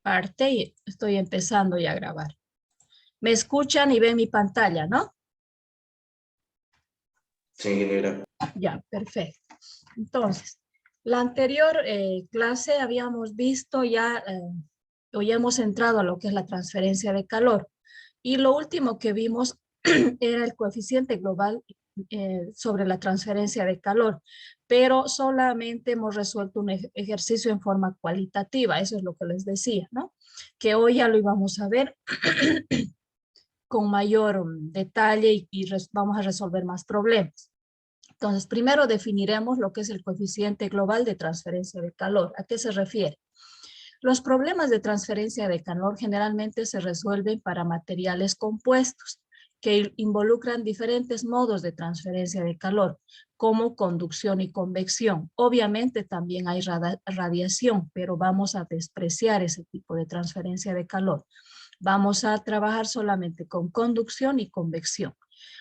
parte y estoy empezando ya a grabar. Me escuchan y ven mi pantalla, ¿no? Sí, ingeniera. Ya, perfecto. Entonces, la anterior clase habíamos visto ya, hoy hemos entrado a lo que es la transferencia de calor. Y lo último que vimos era el coeficiente global sobre la transferencia de calor, pero solamente hemos resuelto un ejercicio en forma cualitativa, eso es lo que les decía, ¿no? Que hoy ya lo íbamos a ver con mayor detalle y vamos a resolver más problemas. Entonces, primero definiremos lo que es el coeficiente global de transferencia de calor. ¿A qué se refiere? Los problemas de transferencia de calor generalmente se resuelven para materiales compuestos que involucran diferentes modos de transferencia de calor, como conducción y convección. Obviamente también hay radiación, pero vamos a despreciar ese tipo de transferencia de calor. Vamos a trabajar solamente con conducción y convección.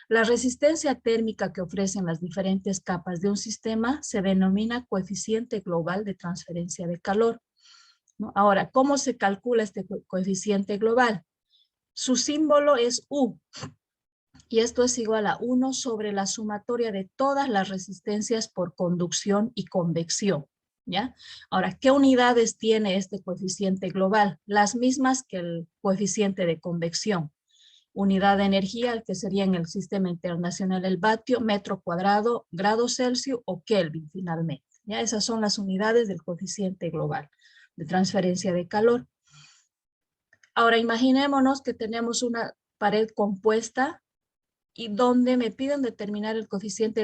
La resistencia térmica que ofrecen las diferentes capas de un sistema se denomina coeficiente global de transferencia de calor, ¿no? Ahora, ¿cómo se calcula este coeficiente global? Su símbolo es U, y esto es igual a 1 sobre la sumatoria de todas las resistencias por conducción y convección, ¿ya? Ahora, ¿qué unidades tiene este coeficiente global? Las mismas que el coeficiente de convección. Unidad de energía, que sería en el sistema internacional el vatio, metro cuadrado, grado Celsius o Kelvin finalmente. ¿Ya? Esas son las unidades del coeficiente global de transferencia de calor. Ahora imaginémonos que tenemos una pared compuesta y donde me piden determinar el coeficiente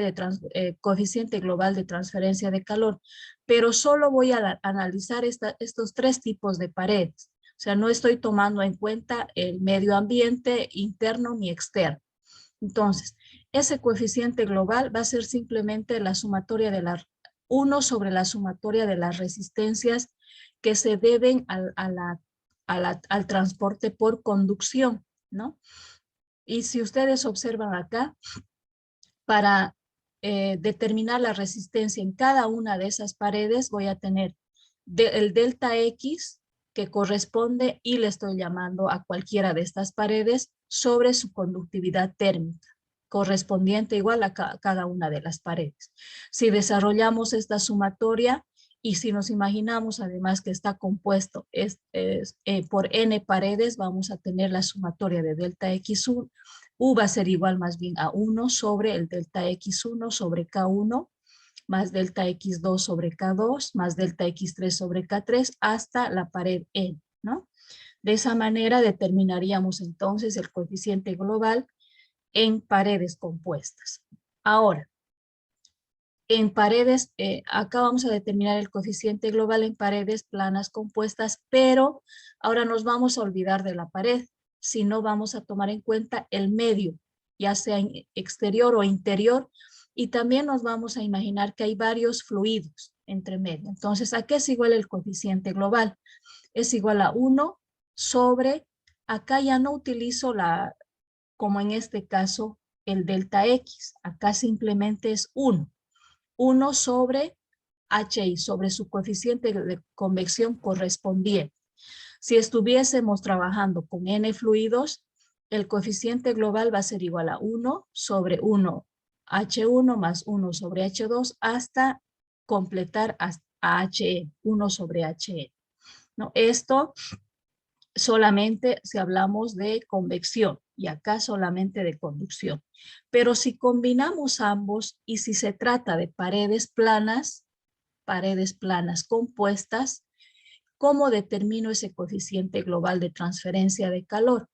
global de transferencia de calor, pero solo voy a analizar estos tres tipos de paredes. O sea, no estoy tomando en cuenta el medio ambiente interno ni externo. Entonces, ese coeficiente global va a ser simplemente la sumatoria de 1 sobre la sumatoria de las resistencias que se deben al transporte por conducción, ¿no? Y si ustedes observan acá, para determinar la resistencia en cada una de esas paredes, voy a tener el delta X, que corresponde, y le estoy llamando a cualquiera de estas paredes, sobre su conductividad térmica, correspondiente igual a cada una de las paredes. Si desarrollamos esta sumatoria, y si nos imaginamos además que está compuesto por n paredes, vamos a tener la sumatoria de delta X1, U va a ser igual más bien a 1 sobre el delta X1 sobre K1, más delta X2 sobre K2, más delta X3 sobre K3, hasta la pared N, ¿no? De esa manera determinaríamos entonces el coeficiente global en paredes compuestas. Ahora, en paredes, acá vamos a determinar el coeficiente global en paredes planas compuestas, pero ahora nos vamos a olvidar de la pared, sino vamos a tomar en cuenta el medio, ya sea exterior o interior, y también nos vamos a imaginar que hay varios fluidos entre medio. Entonces, ¿a qué es igual el coeficiente global? Es igual a 1 sobre, acá ya no utilizo como en este caso, el delta X, acá simplemente es 1. 1 sobre HI, sobre su coeficiente de convección correspondiente. Si estuviésemos trabajando con N fluidos, el coeficiente global va a ser igual a 1 sobre 1 H1 más 1 sobre H2 hasta completar a HE, 1 sobre HE. ¿No? Esto solamente si hablamos de convección y acá solamente de conducción. Pero si combinamos ambos y si se trata de paredes planas compuestas, ¿cómo determino ese coeficiente global de transferencia de calor?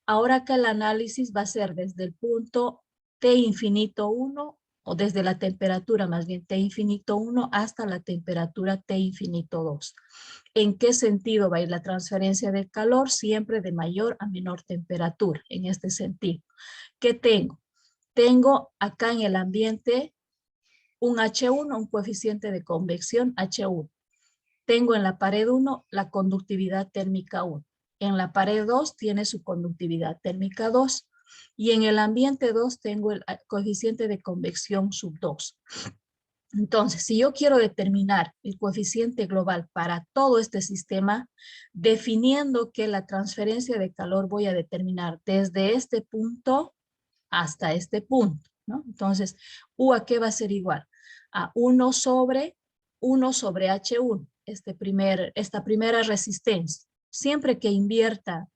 Ahora que el análisis va a ser desde el punto T infinito 1 o desde la temperatura más bien T infinito 1 hasta la temperatura T infinito 2. ¿En qué sentido va a ir la transferencia de calor? Siempre de mayor a menor temperatura, en este sentido. ¿Qué tengo? Tengo acá en el ambiente un H1, un coeficiente de convección H1. Tengo en la pared 1 la conductividad térmica 1. En la pared 2 tiene su conductividad térmica 2. Y en el ambiente 2 tengo el coeficiente de convección sub 2. Entonces, si yo quiero determinar el coeficiente global para todo este sistema, definiendo que la transferencia de calor voy a determinar desde este punto hasta este punto, ¿no? Entonces, U a qué va a ser igual? A 1 sobre H1, esta primera resistencia. Siempre que invierta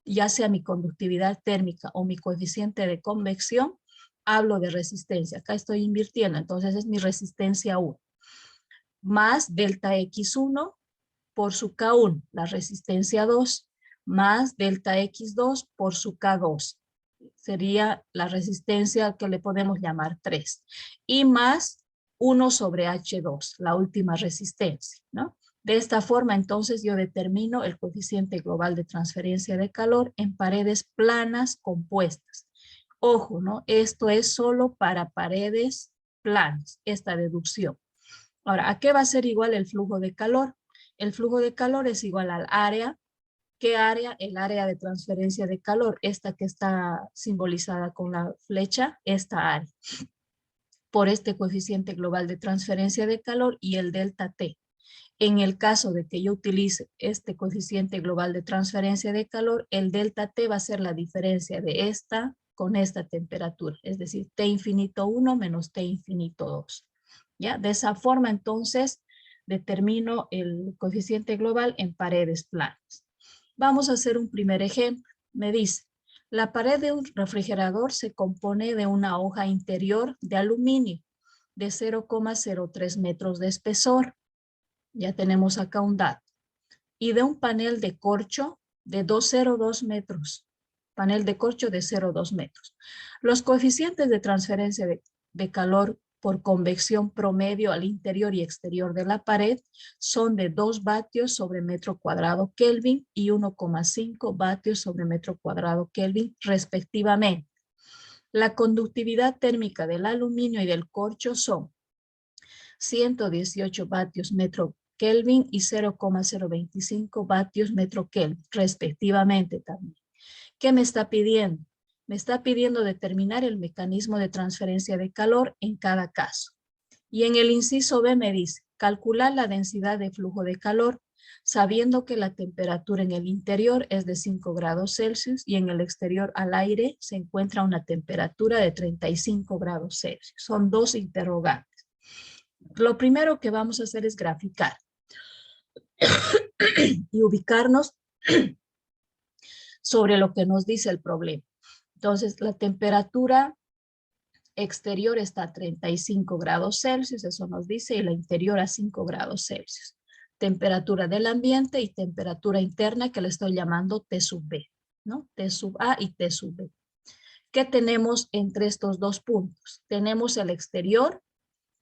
ya sea mi conductividad térmica o mi coeficiente de convección, hablo de resistencia. Acá estoy invirtiendo, entonces es mi resistencia 1. Más delta X1 por su K1, la resistencia 2, más delta X2 por su K2. Sería la resistencia que le podemos llamar 3. Y más 1 sobre H2, la última resistencia, ¿no? De esta forma, entonces, yo determino el coeficiente global de transferencia de calor en paredes planas compuestas. Ojo, ¿no? Esto es solo para paredes planas, esta deducción. Ahora, ¿a qué va a ser igual el flujo de calor? El flujo de calor es igual al área. ¿Qué área? El área de transferencia de calor, esta que está simbolizada con la flecha, esta área, por este coeficiente global de transferencia de calor y el delta T. En el caso de que yo utilice este coeficiente global de transferencia de calor, el delta T va a ser la diferencia de esta con esta temperatura, es decir, T infinito 1 menos T infinito 2. ¿Ya? De esa forma, entonces, determino el coeficiente global en paredes planas. Vamos a hacer un primer ejemplo. Me dice, la pared de un refrigerador se compone de una hoja interior de aluminio de 0,03 metros de espesor. Ya tenemos acá un dato. Y de un panel de corcho de 2,02 metros. Panel de corcho de 0,2 metros. Los coeficientes de transferencia de calor por convección promedio al interior y exterior de la pared son de 2 vatios sobre metro cuadrado Kelvin y 1,5 vatios sobre metro cuadrado Kelvin respectivamente. La conductividad térmica del aluminio y del corcho son 118 vatios metro Kelvin y 0,025 vatios metro Kelvin respectivamente también. ¿Qué me está pidiendo? Me está pidiendo determinar el mecanismo de transferencia de calor en cada caso. Y en el inciso B me dice, calcular la densidad de flujo de calor, sabiendo que la temperatura en el interior es de 5 grados Celsius y en el exterior al aire se encuentra una temperatura de 35 grados Celsius. Son dos interrogantes. Lo primero que vamos a hacer es graficar y ubicarnos sobre lo que nos dice el problema. Entonces, la temperatura exterior está a 35 grados Celsius, eso nos dice, y la interior a 5 grados Celsius. Temperatura del ambiente y temperatura interna que le estoy llamando T sub B, ¿no? T sub A y T sub B. ¿Qué tenemos entre estos dos puntos? Tenemos el exterior,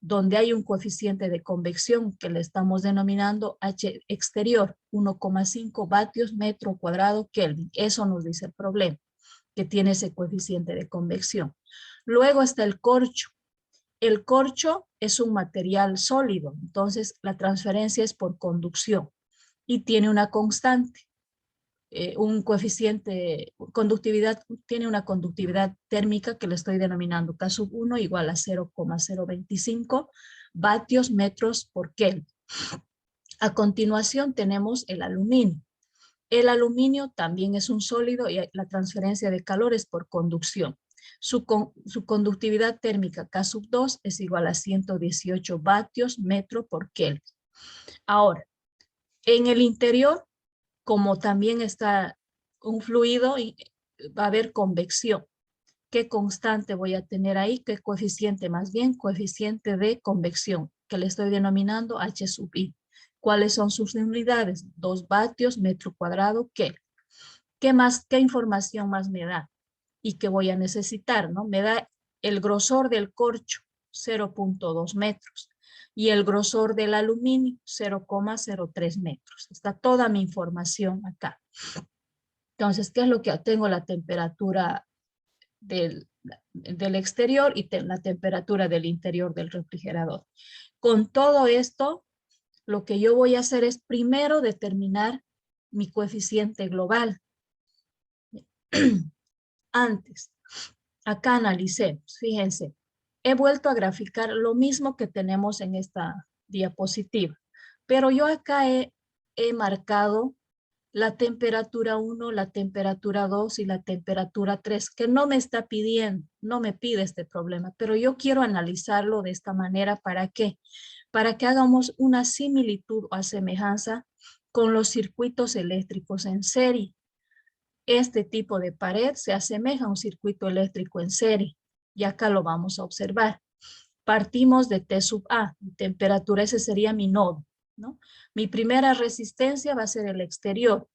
donde hay un coeficiente de convección que le estamos denominando H exterior, 1,5 vatios metro cuadrado Kelvin. Eso nos dice el problema, que tiene ese coeficiente de convección. Luego está el corcho. El corcho es un material sólido, entonces la transferencia es por conducción y tiene una constante, un coeficiente, conductividad, tiene una conductividad térmica que le estoy denominando K sub 1 igual a 0,025 vatios metros por Kelvin. A continuación tenemos el aluminio. El aluminio también es un sólido y la transferencia de calor es por conducción. Su conductividad térmica K sub 2 es igual a 118 vatios metro por Kelvin. Ahora, en el interior, como también está un fluido, va a haber convección. ¿Qué constante voy a tener ahí? ¿Qué coeficiente? Más bien, coeficiente de convección, que le estoy denominando H sub I. ¿Cuáles son sus unidades? 2 vatios metro cuadrado Kelvin. ¿Qué más? ¿Qué información más me da? Y que voy a necesitar, ¿no? Me da el grosor del corcho, 0,2 metros. Y el grosor del aluminio, 0,03 metros. Está toda mi información acá. Entonces, ¿qué es lo que tengo? La temperatura del exterior y la temperatura del interior del refrigerador. Con todo esto, lo que yo voy a hacer es primero determinar mi coeficiente global. Antes, acá analicemos, fíjense, He vuelto a graficar lo mismo que tenemos en esta diapositiva, pero yo acá he marcado la temperatura 1, la temperatura 2 y la temperatura 3, que no me está pidiendo, no me pide este problema, pero yo quiero analizarlo de esta manera. ¿Para qué? Para que hagamos una similitud o semejanza con los circuitos eléctricos en serie. Este tipo de pared se asemeja a un circuito eléctrico en serie y acá lo vamos a observar. Partimos de T sub A, temperatura, ese sería mi nodo, ¿no? Mi primera resistencia va a ser el exterior,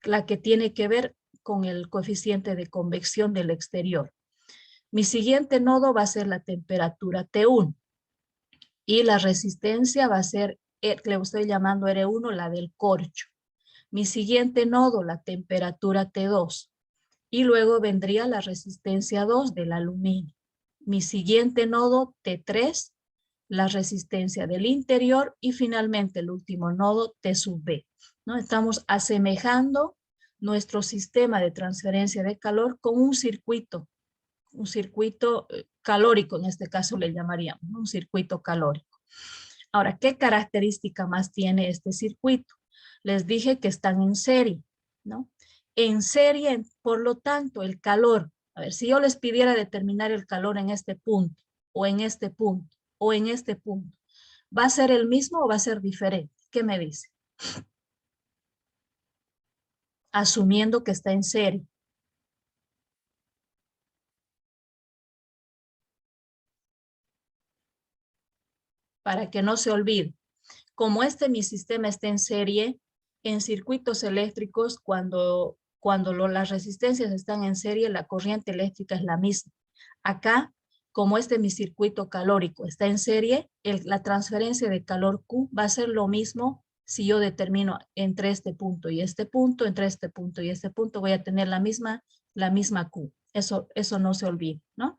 la que tiene que ver con el coeficiente de convección del exterior. Mi siguiente nodo va a ser la temperatura T1 y la resistencia va a ser, que le estoy llamando R1, la del corcho. Mi siguiente nodo, la temperatura T2 y luego vendría la resistencia 2 del aluminio. Mi siguiente nodo, T3, la resistencia del interior y finalmente el último nodo, T sub B, ¿no? Estamos asemejando nuestro sistema de transferencia de calor con un circuito calórico, en este caso le llamaríamos, ¿no? Un circuito calórico. Ahora, ¿qué característica más tiene este circuito? Les dije que están en serie, ¿no? En serie, por lo tanto, el calor, a ver, si yo les pidiera determinar el calor en este punto, o en este punto, o en este punto, ¿va a ser el mismo o va a ser diferente? ¿Qué me dice? Asumiendo que está en serie. Para que no se olvide. Como mi sistema está en serie, en circuitos eléctricos, cuando las resistencias están en serie, la corriente eléctrica es la misma. Acá, como mi circuito calórico está en serie, la transferencia de calor Q va a ser lo mismo si yo determino entre este punto y este punto, entre este punto y este punto, voy a tener la misma Q. Eso no se olvide, ¿no?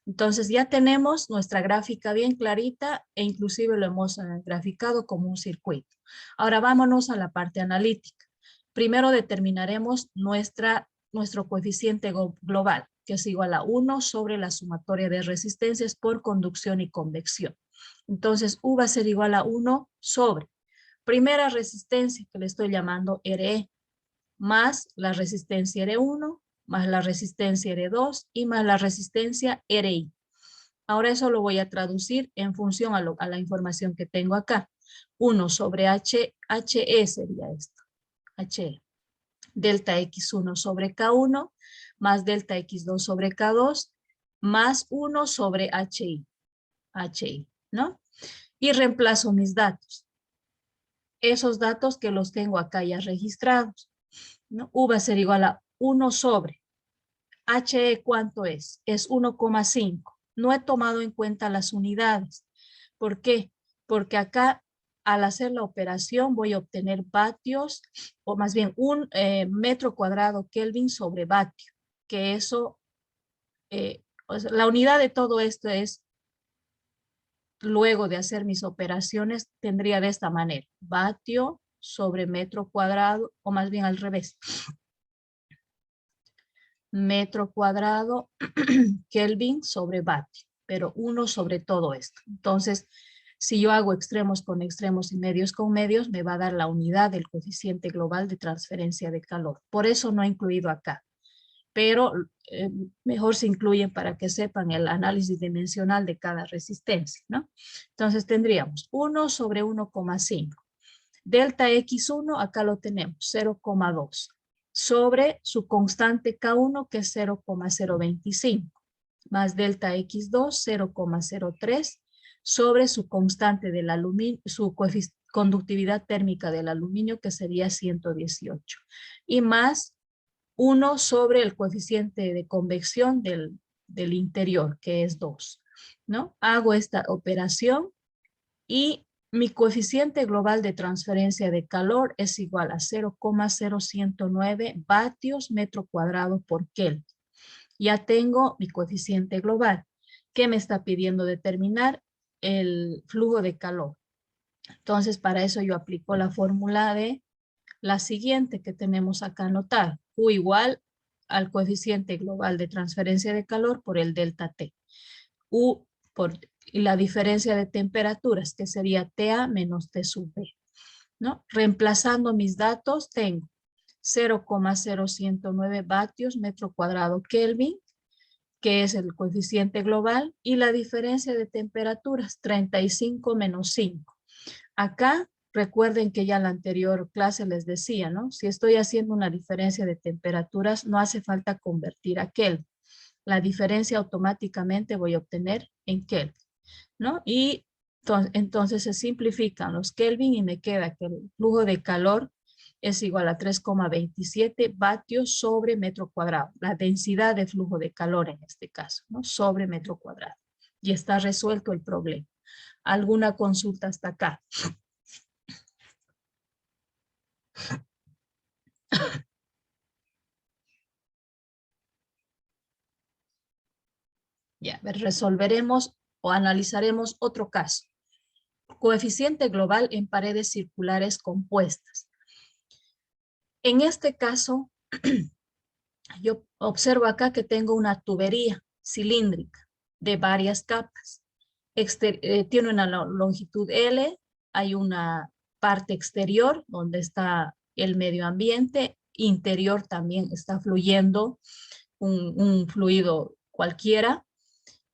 Entonces ya tenemos nuestra gráfica bien clarita e inclusive lo hemos graficado como un circuito. Ahora vámonos a la parte analítica. Primero determinaremos nuestro coeficiente global, que es igual a 1 sobre la sumatoria de resistencias por conducción y convección. Entonces U va a ser igual a 1 sobre primera resistencia, que le estoy llamando RE, más la resistencia R1, más la resistencia R2 y más la resistencia RI. Ahora eso lo voy a traducir en función a la información que tengo acá. 1 sobre HE sería esto, HE. Delta X1 sobre K1 más delta X2 sobre K2 más 1 sobre HI, ¿no? Y reemplazo mis datos. Esos datos que los tengo acá ya registrados, ¿no? U va a ser igual a 1 sobre HE, ¿cuánto es? Es 1,5. No he tomado en cuenta las unidades. ¿Por qué? Porque acá, al hacer la operación, voy a obtener vatios, o más bien un metro cuadrado Kelvin sobre vatio, que eso, o sea, la unidad de todo esto es, luego de hacer mis operaciones, tendría de esta manera, vatio sobre metro cuadrado, o más bien al revés, metro cuadrado Kelvin sobre vatio, pero 1 sobre todo esto. Entonces, si yo hago extremos con extremos y medios con medios, me va a dar la unidad del coeficiente global de transferencia de calor. Por eso no he incluido acá, pero mejor se incluyen para que sepan el análisis dimensional de cada resistencia, ¿no? Entonces tendríamos 1 sobre 1,5. Delta X1, acá lo tenemos, 0,2. Sobre su constante K1, que es 0,025, más delta X2, 0,03, sobre su constante del aluminio, su conductividad térmica del aluminio, que sería 118, y más 1 sobre el coeficiente de convección del interior, que es 2, ¿no? Hago esta operación y mi coeficiente global de transferencia de calor es igual a 0,0109 vatios metro cuadrado por Kelvin. Ya tengo mi coeficiente global. ¿Qué me está pidiendo determinar? El flujo de calor. Entonces, para eso yo aplico la fórmula de la siguiente que tenemos acá anotada. Q igual al coeficiente global de transferencia de calor por el delta T. U y la diferencia de temperaturas, que sería TA menos T sub B, ¿no? Reemplazando mis datos, tengo 0,0109 vatios metro cuadrado Kelvin, que es el coeficiente global, y la diferencia de temperaturas, 35 menos 5. Acá, recuerden que ya en la anterior clase les decía, ¿no? Si estoy haciendo una diferencia de temperaturas, no hace falta convertir a Kelvin. La diferencia automáticamente voy a obtener en Kelvin, ¿no? Y entonces se simplifican los Kelvin y me queda que el flujo de calor es igual a 3,27 vatios sobre metro cuadrado. La densidad de flujo de calor en este caso, ¿no? Sobre metro cuadrado. Y está resuelto el problema. ¿Alguna consulta hasta acá? Ya, resolveremos o analizaremos otro caso. Coeficiente global en paredes circulares compuestas. En este caso, yo observo acá que tengo una tubería cilíndrica de varias capas. Tiene una longitud L, hay una parte exterior donde está el medio ambiente, interior también está fluyendo un fluido cualquiera,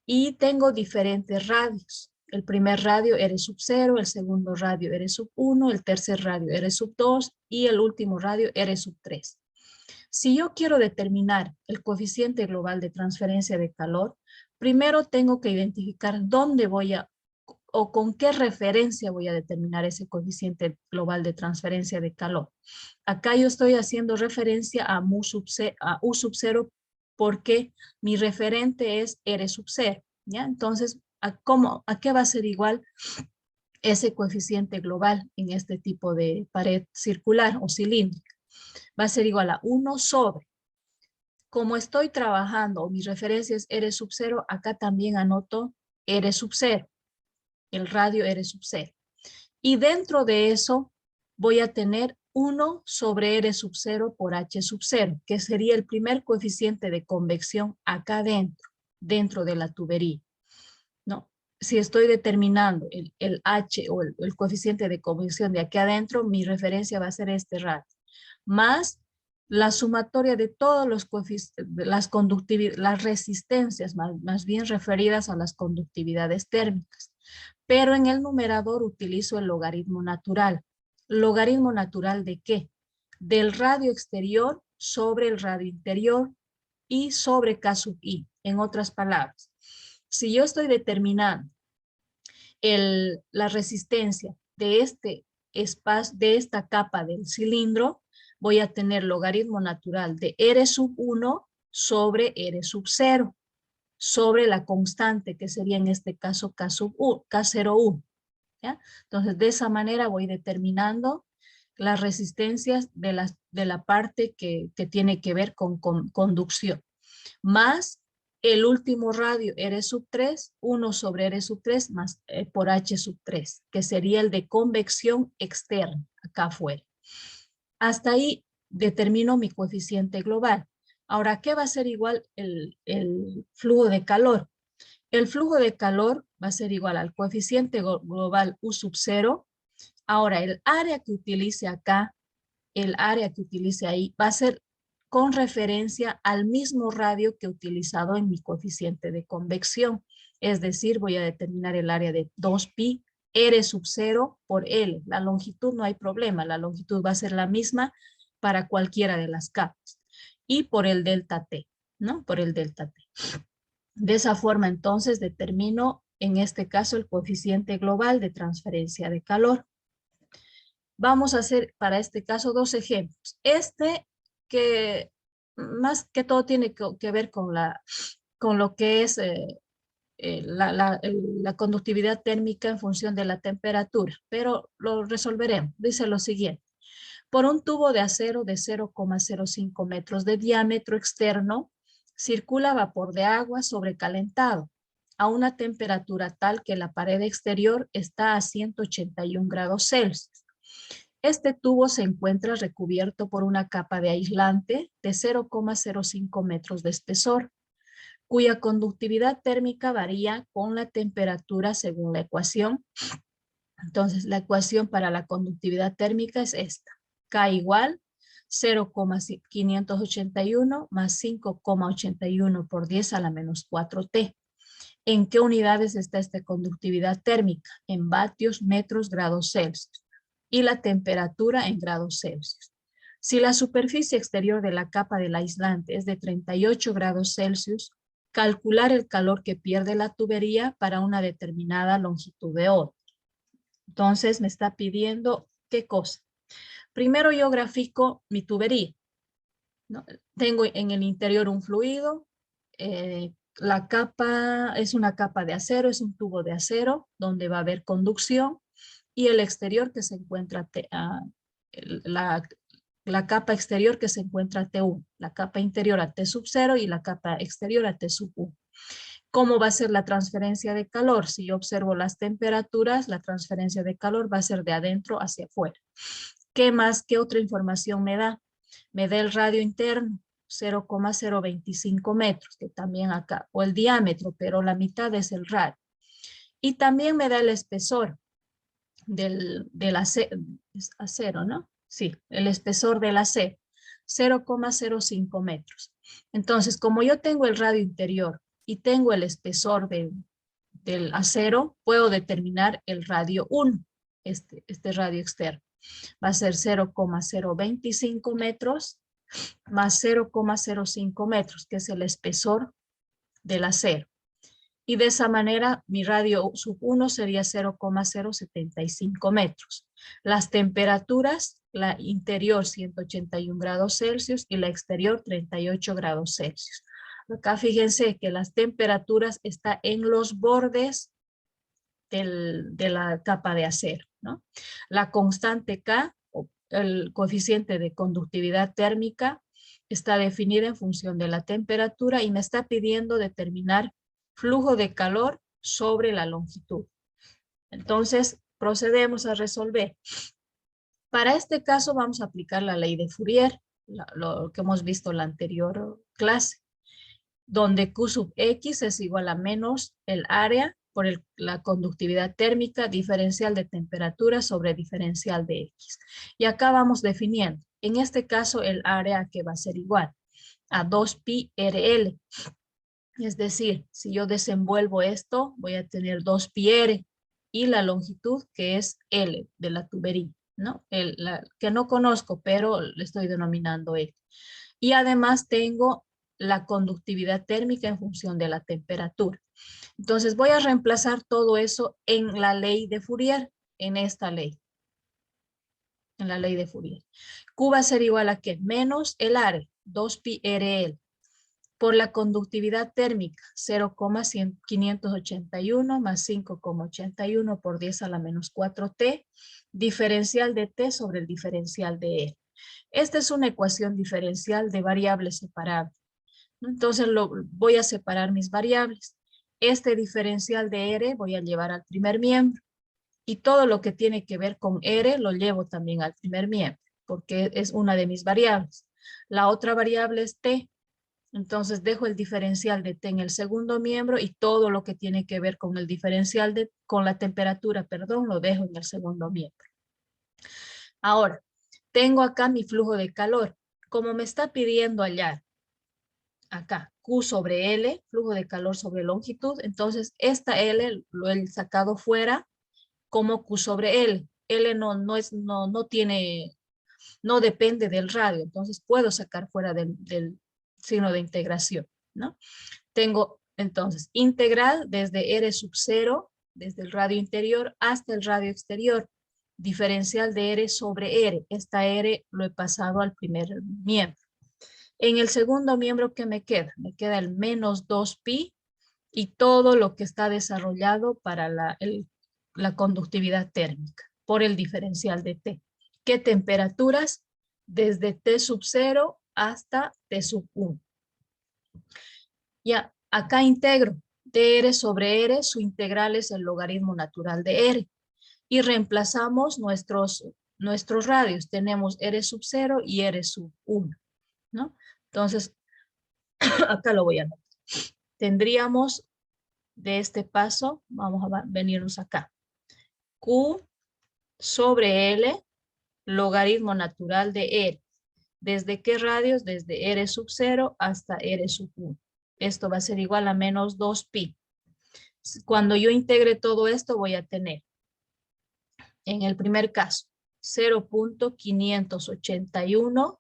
y tengo diferentes radios. El primer radio R sub 0, el segundo radio R sub 1, el tercer radio R sub 2 y el último radio R sub 3. Si yo quiero determinar el coeficiente global de transferencia de calor, primero tengo que identificar dónde voy a, o con qué referencia voy a determinar ese coeficiente global de transferencia de calor. Acá yo estoy haciendo referencia a U sub 0 porque mi referente es R sub 0, ¿ya? Entonces, ¿a qué va a ser igual ese coeficiente global en este tipo de pared circular o cilíndrica? Va a ser igual a 1 sobre. Como estoy trabajando, o mi referencia es R sub 0, acá también anoto R sub 0, el radio R sub 0. Y dentro de eso voy a tener 1 sobre R sub 0 por H sub 0, que sería el primer coeficiente de convección acá dentro de la tubería, ¿no? Si estoy determinando el H o el coeficiente de convección de aquí adentro, mi referencia va a ser este radio, más la sumatoria de todos los coeficientes, las resistencias, más bien referidas a las conductividades térmicas. Pero en el numerador utilizo el logaritmo natural. ¿Logaritmo natural de qué? Del radio exterior sobre el radio interior y sobre K sub I. En otras palabras, si yo estoy determinando la resistencia de este espacio, de esta capa del cilindro, voy a tener logaritmo natural de R sub 1 sobre R sub 0, sobre la constante que sería en este caso K01. ¿Ya? Entonces, de esa manera voy determinando las resistencias de la parte que tiene que ver con conducción, más el último radio R sub 3, 1 sobre R sub 3 más por H sub 3, que sería el de convección externa, acá afuera. Hasta ahí determino mi coeficiente global. Ahora, ¿qué va a ser igual el flujo de calor? El flujo de calor va a ser igual al coeficiente global U sub 0. Ahora, el área que utilice acá, el área que utilice ahí, va a ser con referencia al mismo radio que he utilizado en mi coeficiente de convección. Es decir, voy a determinar el área de 2pi R sub 0 por L. La longitud no hay problema, la longitud va a ser la misma para cualquiera de las capas. Y por el delta T, ¿no? Por el delta T. De esa forma, entonces, determino, en este caso, el coeficiente global de transferencia de calor. Vamos a hacer, para este caso, dos ejemplos. Este, que más que todo tiene que ver con lo que es la conductividad térmica en función de la temperatura, pero lo resolveremos. Dice lo siguiente. Por un tubo de acero de 0,05 metros de diámetro externo, circula vapor de agua sobrecalentado a una temperatura tal que la pared exterior está a 181 grados Celsius. Este tubo se encuentra recubierto por una capa de aislante de 0,05 metros de espesor, cuya conductividad térmica varía con la temperatura según la ecuación. Entonces, la ecuación para la conductividad térmica es esta. K igual 0,581 más 5,81 por 10 a la menos 4T. ¿En qué unidades está esta conductividad térmica? En vatios, metros, grados Celsius. Y la temperatura en grados Celsius. Si la superficie exterior de la capa del aislante es de 38 grados Celsius, calcular el calor que pierde la tubería para una determinada longitud de onda. Entonces me está pidiendo ¿qué cosa? Primero yo grafico mi tubería, ¿no? Tengo en el interior un fluido, la capa es una capa de acero, es un tubo de acero donde va a haber conducción y el exterior que se encuentra, la capa exterior que se encuentra a T1, la capa interior a T sub 0 y la capa exterior a T sub 1. ¿Cómo va a ser la transferencia de calor? Si yo observo las temperaturas, la transferencia de calor va a ser de adentro hacia afuera. ¿Qué más? ¿Qué otra información me da? Me da el radio interno, 0,025 metros, que también acá, o el diámetro, pero la mitad es el radio. Y también me da el espesor del acero, ¿no? Sí, el espesor del acero, 0,05 metros. Entonces, como yo tengo el radio interior y tengo el espesor del acero, puedo determinar el radio 1, este radio externo. Va a ser 0,025 metros más 0,05 metros, que es el espesor del acero. Y de esa manera mi radio sub 1 sería 0,075 metros. Las temperaturas, la interior 181 grados Celsius y la exterior 38 grados Celsius. Acá fíjense que las temperaturas están en los bordes de la capa de acero, ¿no? La constante K, el coeficiente de conductividad térmica, está definida en función de la temperatura y me está pidiendo determinar flujo de calor sobre la longitud. Entonces, procedemos a resolver. Para este caso vamos a aplicar la ley de Fourier, lo que hemos visto en la anterior clase, donde Q sub X es igual a menos el área por la conductividad térmica diferencial de temperatura sobre diferencial de X. Y acá vamos definiendo. En este caso, el área que va a ser igual a 2pi RL. Es decir, si yo desenvuelvo esto, voy a tener 2pi R y la longitud que es L de la tubería, ¿no? Que no conozco, pero le estoy denominando L. Y además tengo la conductividad térmica en función de la temperatura. Entonces voy a reemplazar todo eso en la ley de Fourier, en esta ley. En la ley de Fourier. Q va a ser igual a ¿qué? Menos el área, 2pi RL, por la conductividad térmica, 0,581 más 5,81 por 10 a la menos 4T, diferencial de T sobre el diferencial de L. Esta es una ecuación diferencial de variables separables. Entonces voy a separar mis variables. Este diferencial de R voy a llevar al primer miembro. Y todo lo que tiene que ver con R lo llevo también al primer miembro, porque es una de mis variables. La otra variable es T. Entonces dejo el diferencial de T en el segundo miembro y todo lo que tiene que ver con el diferencial con la temperatura, perdón, lo dejo en el segundo miembro. Ahora, tengo acá mi flujo de calor. Como me está pidiendo hallar acá, Q sobre L, flujo de calor sobre longitud, entonces esta L lo he sacado fuera como Q sobre L. L no depende del radio, entonces puedo sacar fuera del signo de integración, ¿no? Tengo entonces integral desde R sub 0, desde el radio interior hasta el radio exterior, diferencial de R sobre R. Esta R lo he pasado al primer miembro. En el segundo miembro, ¿qué me queda? Me queda el menos 2pi y todo lo que está desarrollado para la conductividad térmica por el diferencial de T. ¿Qué temperaturas? Desde T sub 0 hasta T sub 1. Ya, acá integro dr sobre R, su integral es el logaritmo natural de R. Y reemplazamos nuestros radios. Tenemos R sub 0 y R sub 1, ¿no? Entonces, acá lo voy a anotar. tendríamos de este paso, vamos a venirnos acá. Q sobre L, logaritmo natural de R. ¿Desde qué radios? Desde R sub 0 hasta R sub 1. Esto va a ser igual a menos 2pi. Cuando yo integre todo esto voy a tener, en el primer caso, 0.581.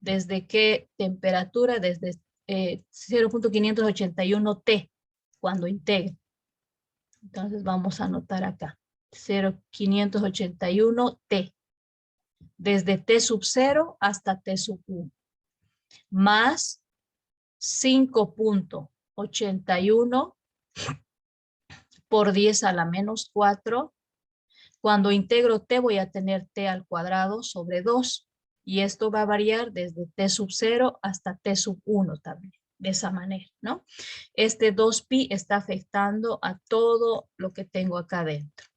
¿Desde qué temperatura? Desde 0.581 T, cuando integre. Entonces vamos a anotar acá. 0.581 T. Desde T sub 0 hasta T sub 1. Más 5.81 por 10 a la menos 4. Cuando integro T voy a tener T al cuadrado sobre 2. Y esto va a variar desde T sub 0 hasta T sub 1 también. De esa manera, ¿no? Este 2pi está afectando a todo lo que tengo acá adentro.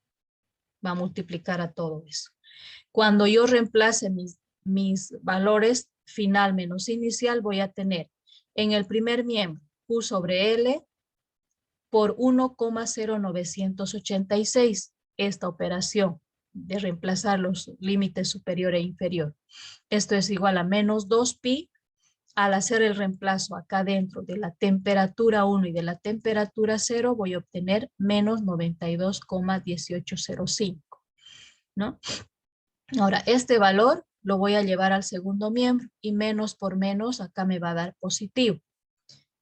Va a multiplicar a todo eso. Cuando yo reemplace mis valores final menos inicial, voy a tener en el primer miembro Q sobre L por 1,0986. Esta operación de reemplazar los límites superior e inferior. Esto es igual a menos 2pi. Al hacer el reemplazo acá dentro de la temperatura 1 y de la temperatura 0, voy a obtener menos 92,1805, ¿no? Ahora, este valor lo voy a llevar al segundo miembro y menos por menos acá me va a dar positivo.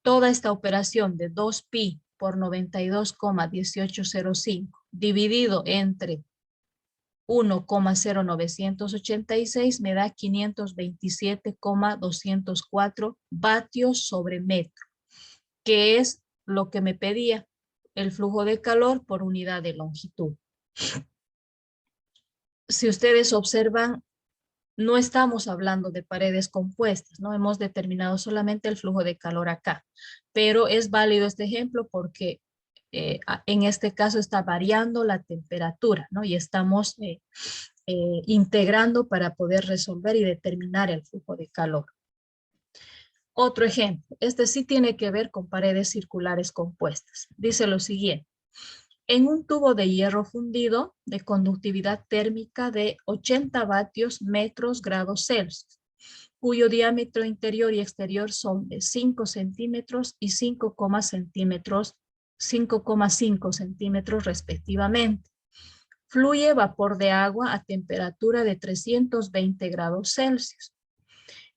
Toda esta operación de 2pi por 92,1805 dividido entre 1,0986 me da 527,204 vatios sobre metro, que es lo que me pedía el flujo de calor por unidad de longitud. Si ustedes observan, no estamos hablando de paredes compuestas, ¿no? Hemos determinado solamente el flujo de calor acá, pero es válido este ejemplo porque en este caso está variando la temperatura, ¿no? Y estamos integrando para poder resolver y determinar el flujo de calor. Otro ejemplo, este sí tiene que ver con paredes circulares compuestas. Dice lo siguiente. En un tubo de hierro fundido de conductividad térmica de 80 vatios metros grados Celsius, cuyo diámetro interior y exterior son de 5 centímetros y 5,5 centímetros respectivamente. Fluye vapor de agua a temperatura de 320 grados Celsius.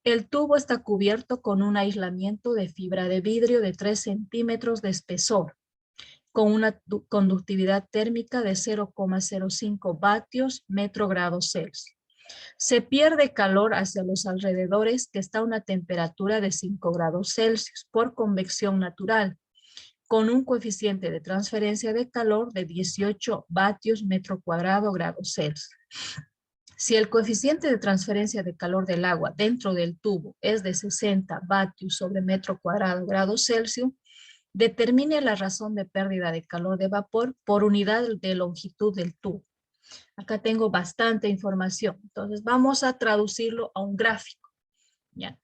El tubo está cubierto con un aislamiento de fibra de vidrio de 3 centímetros de espesor, con una conductividad térmica de 0,05 vatios metro grados Celsius. Se pierde calor hacia los alrededores, que está a una temperatura de 5 grados Celsius por convección natural, con un coeficiente de transferencia de calor de 18 vatios metro cuadrado grados Celsius. Si el coeficiente de transferencia de calor del agua dentro del tubo es de 60 vatios sobre metro cuadrado grados Celsius, determine la razón de pérdida de calor de vapor por unidad de longitud del tubo. Acá tengo bastante información, entonces vamos a traducirlo a un gráfico. ¿Ya?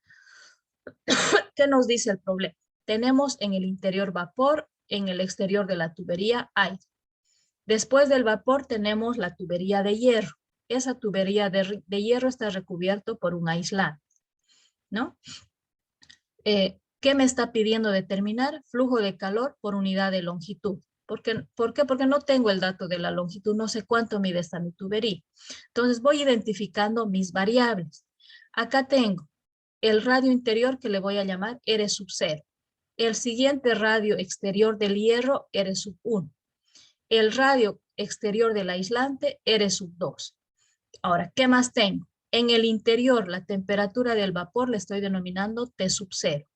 ¿Qué nos dice el problema? Tenemos en el interior vapor, en el exterior de la tubería aire. Después del vapor tenemos la tubería de hierro. Esa tubería de hierro está recubierto por un aislante, ¿no? ¿Qué me está pidiendo determinar? Flujo de calor por unidad de longitud. ¿Por qué? Porque no tengo el dato de la longitud, no sé cuánto mide esta mi tubería. Entonces voy identificando mis variables. Acá tengo el radio interior que le voy a llamar R sub 0. El siguiente radio exterior del hierro, R sub 1. El radio exterior del aislante, R sub 2. Ahora, ¿qué más tengo? En el interior, la temperatura del vapor le estoy denominando T sub 0.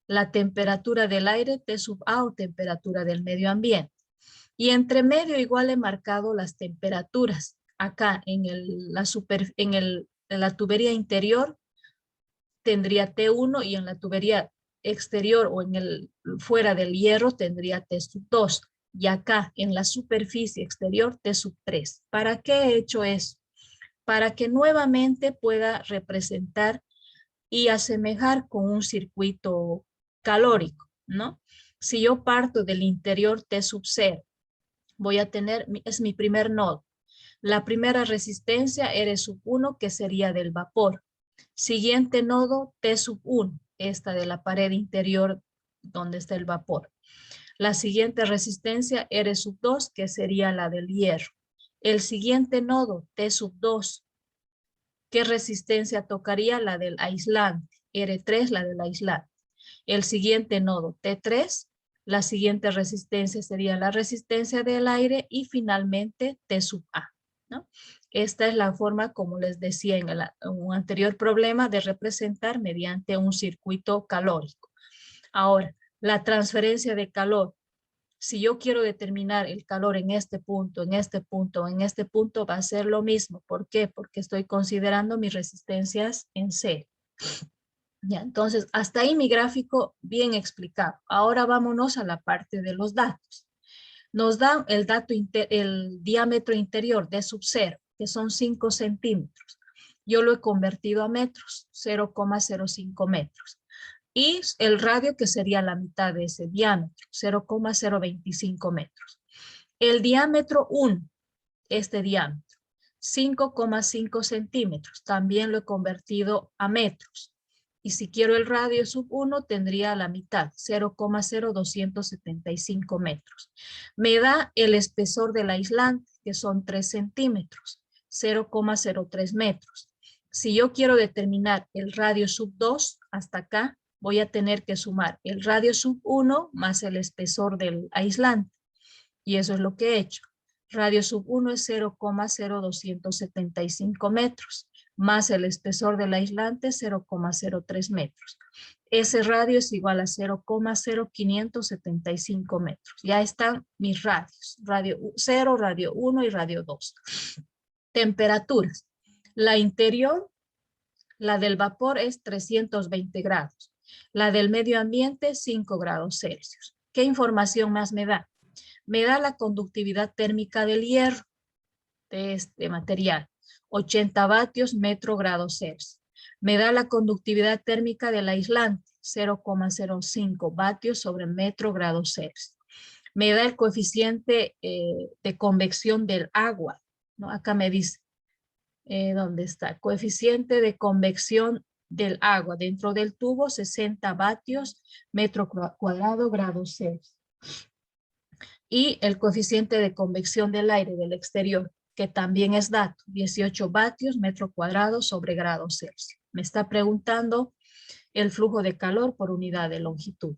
La temperatura del aire, T sub A, o temperatura del medio ambiente. Y entre medio igual he marcado las temperaturas. Acá en la tubería interior tendría T1 y en la tubería exterior o fuera del hierro tendría T sub 2. Y acá en la superficie exterior T sub 3. ¿Para qué he hecho eso? Para que nuevamente pueda representar y asemejar con un circuito calórico, ¿no? Si yo parto del interior T sub 0, voy a tener, es mi primer nodo. La primera resistencia R sub 1, que sería del vapor. Siguiente nodo, T sub 1, esta de la pared interior donde está el vapor. La siguiente resistencia, R sub 2, que sería la del hierro. El siguiente nodo, T sub 2, ¿qué resistencia tocaría? La del aislante. R3, la del aislante. El siguiente nodo, T3, la siguiente resistencia sería la resistencia del aire y finalmente T sub A, ¿no? Esta es la forma, como les decía en un anterior problema, de representar mediante un circuito calórico. Ahora, la transferencia de calor. Si yo quiero determinar el calor en este punto, en este punto, en este punto, va a ser lo mismo. ¿Por qué? Porque estoy considerando mis resistencias en serie. Ya, entonces, hasta ahí mi gráfico bien explicado. Ahora vámonos a la parte de los datos. Nos dan el el diámetro interior de sub 0, que son 5 centímetros. Yo lo he convertido a metros, 0,05 metros. Y el radio, que sería la mitad de ese diámetro, 0,025 metros. El diámetro 1, este diámetro, 5,5 centímetros. También lo he convertido a metros. Y si quiero el radio sub 1, tendría la mitad, 0,0275 metros. Me da el espesor del aislante, que son 3 centímetros, 0,03 metros. Si yo quiero determinar el radio sub 2, hasta acá, voy a tener que sumar el radio sub 1 más el espesor del aislante. Y eso es lo que he hecho. Radio sub 1 es 0,0275 metros, más el espesor del aislante 0,03 metros. Ese radio es igual a 0,0575 metros. Ya están mis radios, radio 0, radio 1 y radio 2. Temperaturas. La interior, la del vapor es 320 grados. La del medio ambiente, 5 grados Celsius. ¿Qué información más me da? Me da la conductividad térmica del hierro, de este material, 80 vatios metro grado Celsius. Me da la conductividad térmica del aislante, 0,05 vatios sobre metro grado Celsius. Me da el coeficiente de convección del agua, ¿no? Acá me dice, ¿dónde está? Coeficiente de convección del agua dentro del tubo, 60 vatios metro cuadrado grado Celsius. Y el coeficiente de convección del aire del exterior, que también es dato, 18 vatios metro cuadrado sobre grado Celsius. Me está preguntando el flujo de calor por unidad de longitud.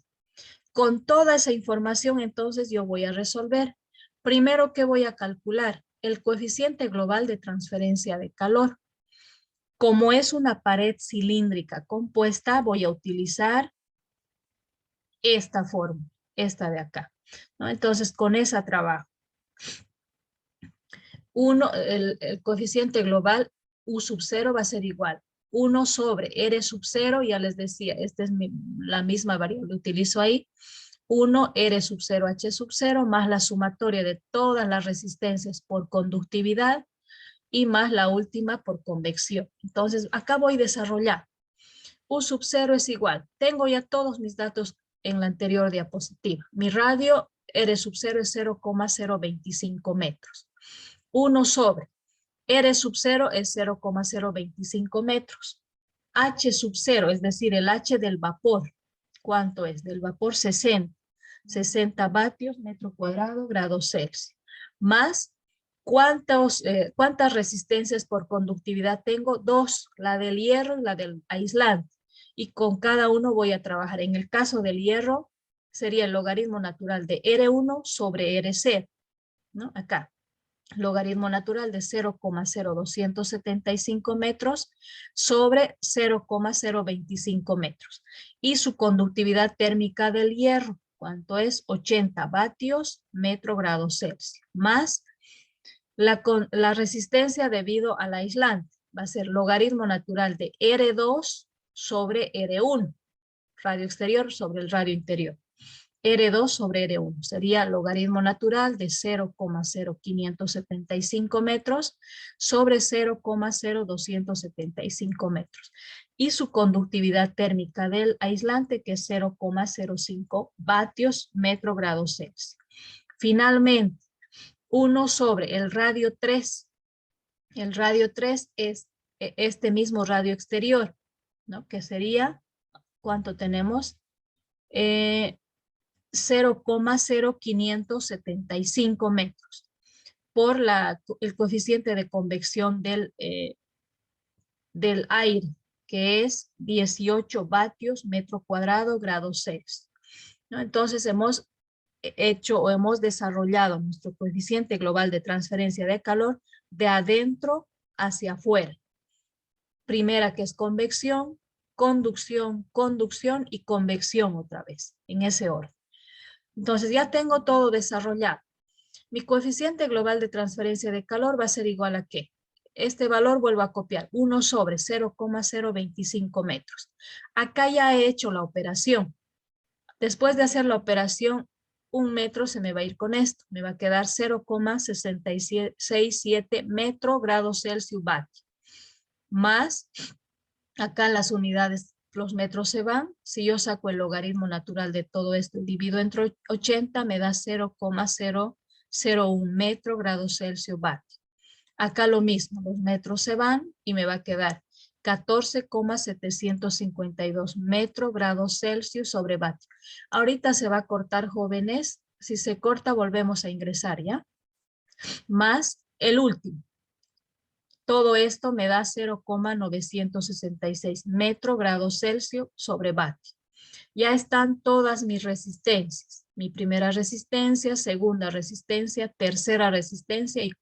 Con toda esa información, entonces yo voy a resolver. Primero, ¿qué voy a calcular? El coeficiente global de transferencia de calor. Como es una pared cilíndrica compuesta, voy a utilizar esta fórmula, esta de acá, ¿no? Entonces, con esa trabajo. El coeficiente global U sub 0 va a ser igual. 1 sobre R sub 0, ya les decía, esta es la misma variable, utilizo ahí. 1 R sub 0 H sub 0 más la sumatoria de todas las resistencias por conductividad y más la última por convección. Entonces, acá voy a desarrollar. U sub 0 es igual. Tengo ya todos mis datos en la anterior diapositiva. Mi radio R sub 0 es 0,025 metros. 1 sobre R sub 0 es 0,025 metros. H sub 0, es decir, el H del vapor. ¿Cuánto es? Del vapor 60. 60 vatios metro cuadrado grado Celsius. Más, ¿cuántas resistencias por conductividad tengo? 2, la del hierro y la del aislante. Y con cada uno voy a trabajar. En el caso del hierro, sería el logaritmo natural de R1 sobre R0, ¿no? Acá. Logaritmo natural de 0,0275 metros sobre 0,025 metros. Y su conductividad térmica del hierro, ¿cuánto es? 80 vatios metro grado Celsius. Más la resistencia debido al aislante. Va a ser logaritmo natural de R2 sobre R1. Radio exterior sobre el radio interior. R2 sobre R1. Sería logaritmo natural de 0,0575 metros sobre 0,0275 metros. Y su conductividad térmica del aislante, que es 0,05 vatios metro grado Celsius. Finalmente, 1 sobre el radio 3. El radio 3 es este mismo radio exterior, ¿no? Que sería, ¿cuánto tenemos? 0,0575 metros por el coeficiente de convección del aire, que es 18 vatios metro cuadrado grado Celsius, ¿no? Entonces hemos hecho o hemos desarrollado nuestro coeficiente global de transferencia de calor de adentro hacia afuera. Primera, que es convección, conducción, conducción y convección otra vez, en ese orden. Entonces ya tengo todo desarrollado. Mi coeficiente global de transferencia de calor va a ser igual a ¿qué? Este valor vuelvo a copiar, 1 sobre 0,025 metros. Acá ya he hecho la operación. Después de hacer la operación, 1 metro se me va a ir con esto. Me va a quedar 0,667 metro grados Celsius vatio. Más, acá las unidades, los metros se van. Si yo saco el logaritmo natural de todo esto y divido entre 80, me da 0,001 metro grados Celsius vatio. Acá lo mismo, los metros se van y me va a quedar 14,752 metro grados Celsius sobre vatio. Ahorita se va a cortar, jóvenes. Si se corta, volvemos a ingresar, ¿ya? Más el último. Todo esto me da 0,966 metro grados Celsius sobre vatio. Ya están todas mis resistencias. Mi primera resistencia, segunda resistencia, tercera resistencia y